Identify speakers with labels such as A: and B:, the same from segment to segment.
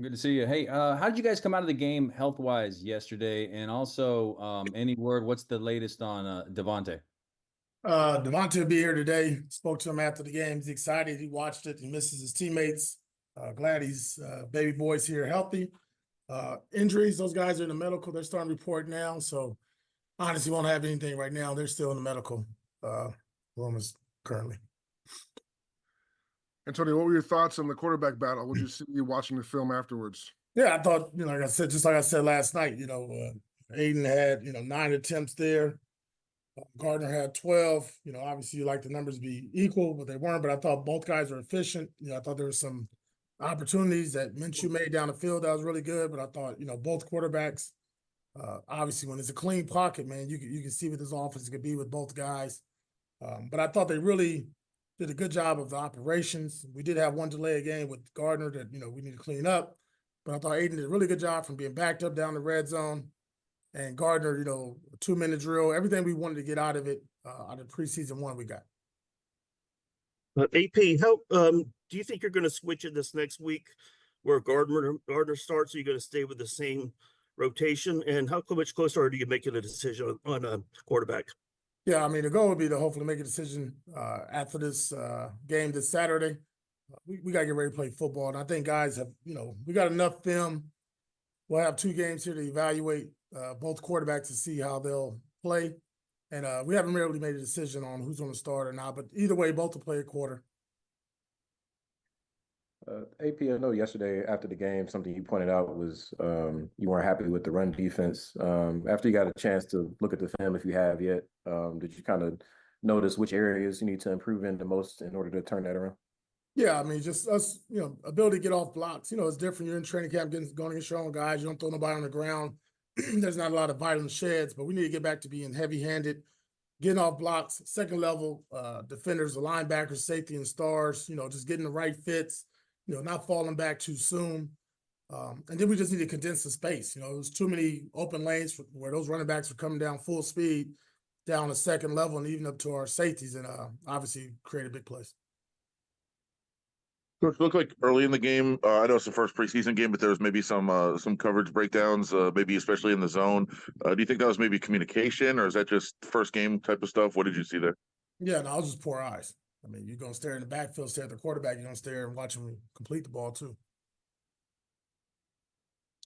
A: Good to see you. Hey, how did you guys come out of the game health-wise yesterday? And also, any word, what's the latest on Devontae?
B: Devontae will be here today. Spoke to him after the game. He's excited. He watched it. He misses his teammates. Glad he's baby boy's here healthy. Injuries, those guys are in the medical. They're starting to report now. So honestly, won't have anything right now. They're still in the medical rooms currently.
C: Antonio, what were your thoughts on the quarterback battle? What did you see watching the film afterwards?
B: Yeah, I thought, like I said, just like I said last night, Aiden had, 9 attempts there. Gardner had 12. Obviously you like the numbers to be equal, but they weren't. But I thought both guys were efficient. I thought there were some opportunities that Minshew made down the field that was really good. But I thought, both quarterbacks, obviously when it's a clean pocket, man, you can see what this offense could be with both guys. But I thought they really did a good job of the operations. We did have one delay a game with Gardner that, we need to clean up. But I thought Aiden did a really good job from being backed up down the red zone. And Gardner, a 2-minute drill, everything we wanted to get out of it, out of preseason one, we got.
D: AP, how do you think you're going to switch it this next week where Gardner starts? Are you going to stay with the same rotation? And how much closer are you making a decision on a quarterback?
B: Yeah, the goal would be to hopefully make a decision after this game this Saturday. We got to get ready to play football. And I think guys have, we got enough film. We'll have 2 games here to evaluate both quarterbacks to see how they'll play. And we haven't really made a decision on who's going to start or not. But either way, both will play a quarter.
E: AP, I know yesterday after the game, something you pointed out was you weren't happy with the run defense. After you got a chance to look at the film, if you have yet, did you kind of notice which areas you need to improve in the most in order to turn that around?
B: Yeah, just us, ability to get off blocks. It's different. You're in training camp going against your own guys. You don't throw nobody on the ground. There's not a lot of violent sheds, but we need to get back to being heavy-handed, getting off blocks, second level defenders, the linebackers, safety, and stars, just getting the right fits, not falling back too soon. And then we just need to condense the space. There's too many open lanes where those running backs were coming down full speed down the second level and even up to our safeties and obviously create a big place.
F: Coach, looked like early in the game, I know it's the first preseason game, but there was maybe some coverage breakdowns, maybe especially in the zone. Do you think that was maybe communication, or is that just first game type of stuff? What did you see there?
B: Yeah, no, it was just poor eyes. You're going to stare in the backfield, stare at the quarterback. You're going to stare and watch him complete the ball too.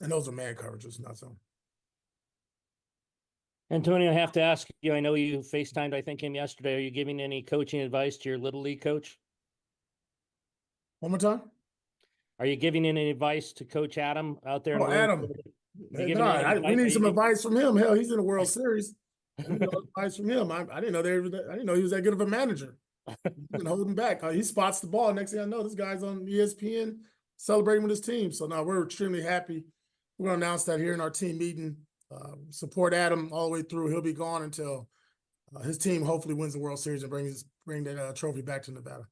B: And those are man coverages, not zone.
D: Antonio, I have to ask you, I know you FaceTimed, I think, him yesterday. Are you giving any coaching advice to your Little League coach?
B: One more time.
D: Are you giving any advice to Coach Adam out there?
B: Oh, Adam. We need some advice from him. Hell, he's in the World Series. Advice from him. I didn't know I didn't know he was that good of a manager. He's been holding back. He spots the ball. Next thing I know, this guy's on ESPN celebrating with his team. So now we're extremely happy. We're going to announce that here in our team meeting. Support Adam all the way through. He'll be gone until his team hopefully wins the World Series and bring that trophy back to Nevada.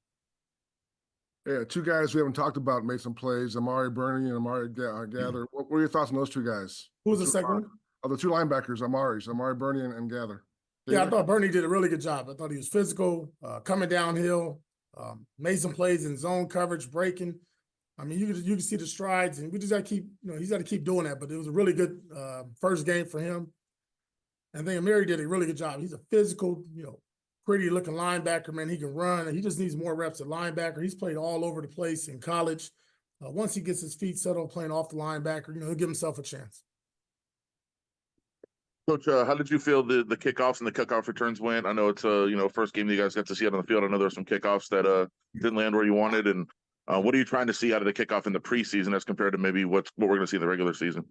C: Yeah, 2 guys we haven't talked about made some plays, Amari Bernie and Amari Gather. What were your thoughts on those 2 guys?
B: Who was the second one?
C: The 2 linebackers, Amari Bernie and Gather.
B: Yeah, I thought Bernie did a really good job. I thought he was physical, coming downhill, made some plays in zone coverage, breaking. You can see the strides, and we just got to keep, he's got to keep doing that. But it was a really good first game for him. And I think Amari did a really good job. He's a physical, pretty looking linebacker, man. He can run. He just needs more reps at linebacker. He's played all over the place in college. Once he gets his feet settled playing off the linebacker, he'll give himself a chance.
F: Coach, how did you feel the kickoffs and the kickoff returns went? I know it's first game that you guys got to see out on the field. I know there's some kickoffs that didn't land where you wanted. And what are you trying to see out of the kickoff in the preseason as compared to maybe what we're going to see in the regular season?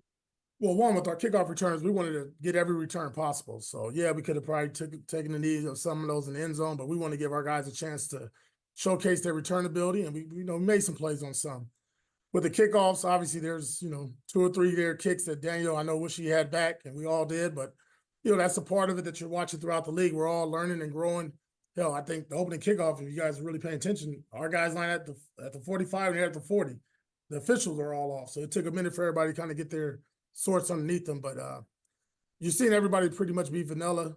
B: Well, one, with our kickoff returns, we wanted to get every return possible. So, yeah, we could have probably taken the need of some of those in the end zone, but we want to give our guys a chance to showcase their return ability, and we made some plays on some. With the kickoffs, obviously there's, 2 or 3 there kicks that Daniel, I know, wish he had back, and we all did, but, that's a part of it that you're watching throughout the league. We're all learning and growing. Hell, I think the opening kickoff, if you guys are really paying attention, our guys line at the 45 and they're at the 40. The officials are all off, so it took a minute for everybody to kind of get their sorts underneath them, but you've seen everybody pretty much be vanilla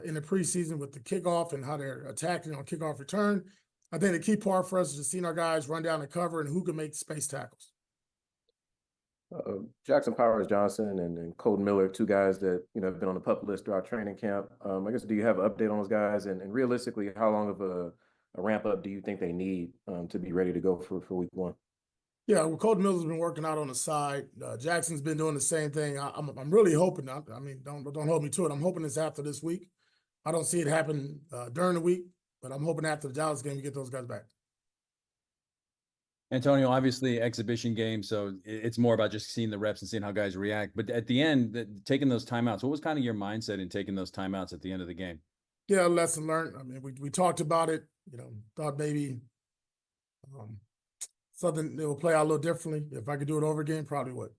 B: in the preseason with the kickoff and how they're attacking on kickoff return. I think the key part for us is just seeing our guys run down the cover and who can make space tackles.
E: Jackson Powers Johnson and Colton Miller, two guys that have been on the PUP list throughout training camp. I guess, do you have an update on those guys? And realistically, how long of a ramp up do you think they need to be ready to go for week one?
B: Yeah, well, Colton Miller's been working out on the side. Jackson's been doing the same thing. I'm really hoping. I mean, don't hold me to it. I'm hoping it's after this week. I don't see it happen during the week, but I'm hoping after the Dallas game we get those guys back.
A: Antonio, obviously exhibition game, so it's more about just seeing the reps and seeing how guys react. But at the end, taking those timeouts, what was kind of your mindset in taking those timeouts at the end of the game?
B: Yeah, lesson learned. I mean, we talked about it. Thought maybe something that will play out a little differently. If I could do it over again, probably would.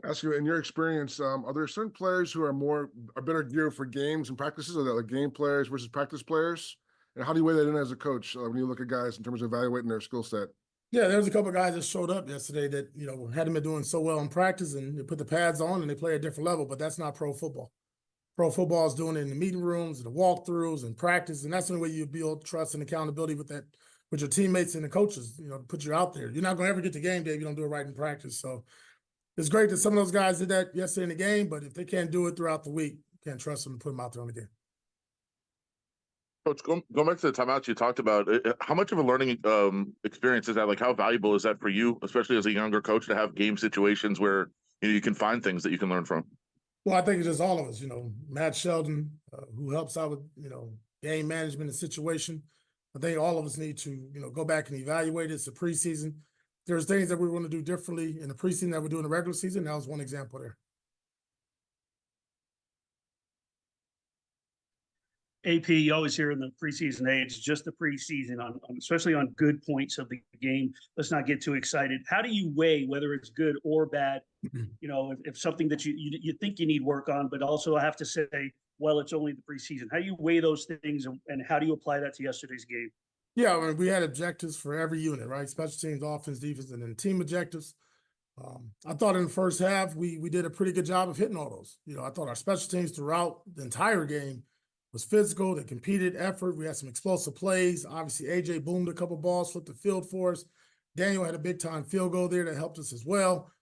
C: Ask you, in your experience, are there certain players who are better geared for games and practices, or that like game players versus practice players? And how do you weigh that in as a coach when you look at guys in terms of evaluating their skill set?
B: Yeah, there was a couple of guys that showed up yesterday that hadn't been doing so well in practice, and they put the pads on and they play at a different level. But that's not pro football. Pro football is doing it in the meeting rooms, the walkthroughs, and practice, and that's the way you build trust and accountability with your teammates and the coaches. To put you out there. You're not going to ever get to game day if you don't do it right in practice. So it's great that some of those guys did that yesterday in the game, but if they can't do it throughout the week, you can't trust them to put them out there on the game.
F: Coach, going back to the timeouts you talked about, how much of a learning experience is that? Like, how valuable is that for you, especially as a younger coach, to have game situations where you can find things that you can learn from?
B: Well, I think it's just all of us. Matt Sheldon, who helps out with game management and situation. I think all of us need to go back and evaluate it. It's a preseason. There's things that we want to do differently in the preseason that we do in the regular season. That was one example there.
G: AP, you always hear in the preseason, hey, it's just the preseason, especially on good points of the game. Let's not get too excited. How do you weigh whether it's good or bad? If something that you think you need work on, but also I have to say, well, it's only the preseason. How do you weigh those things, and how do you apply that to yesterday's game?
B: Yeah, I mean, we had objectives for every unit, right? Special teams, offense, defense, and then team objectives. I thought in the first half we did a pretty good job of hitting all those. I thought our special teams throughout the entire game was physical. They competed, effort. We had some explosive plays. Obviously, AJ boomed a couple balls, flipped the field for us. Daniel had a big time field goal there that helped us as well.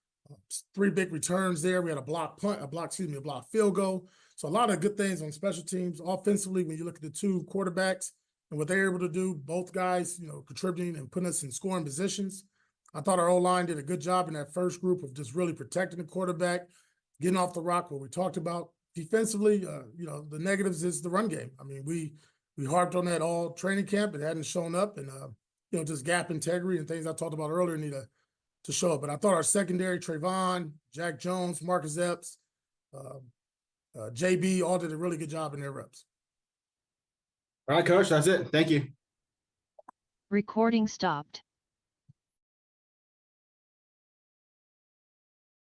B: 3 big returns there. We had a block field goal. So a lot of good things on special teams. Offensively, when you look at the 2 quarterbacks and what they're able to do, both guys, contributing and putting us in scoring positions. I thought our O-line did a good job in that first group of just really protecting the quarterback, getting off the rock, what we talked about. Defensively, the negatives is the run game. I mean, we harped on that all training camp. It hadn't shown up, and just gap integrity and things I talked about earlier need to show up. But I thought our secondary, Trayvon, Jack Jones, Marcus Epps, JB, all did a really good job in their reps.
H: All right, Coach, that's it. Thank you.
I: Recording stopped.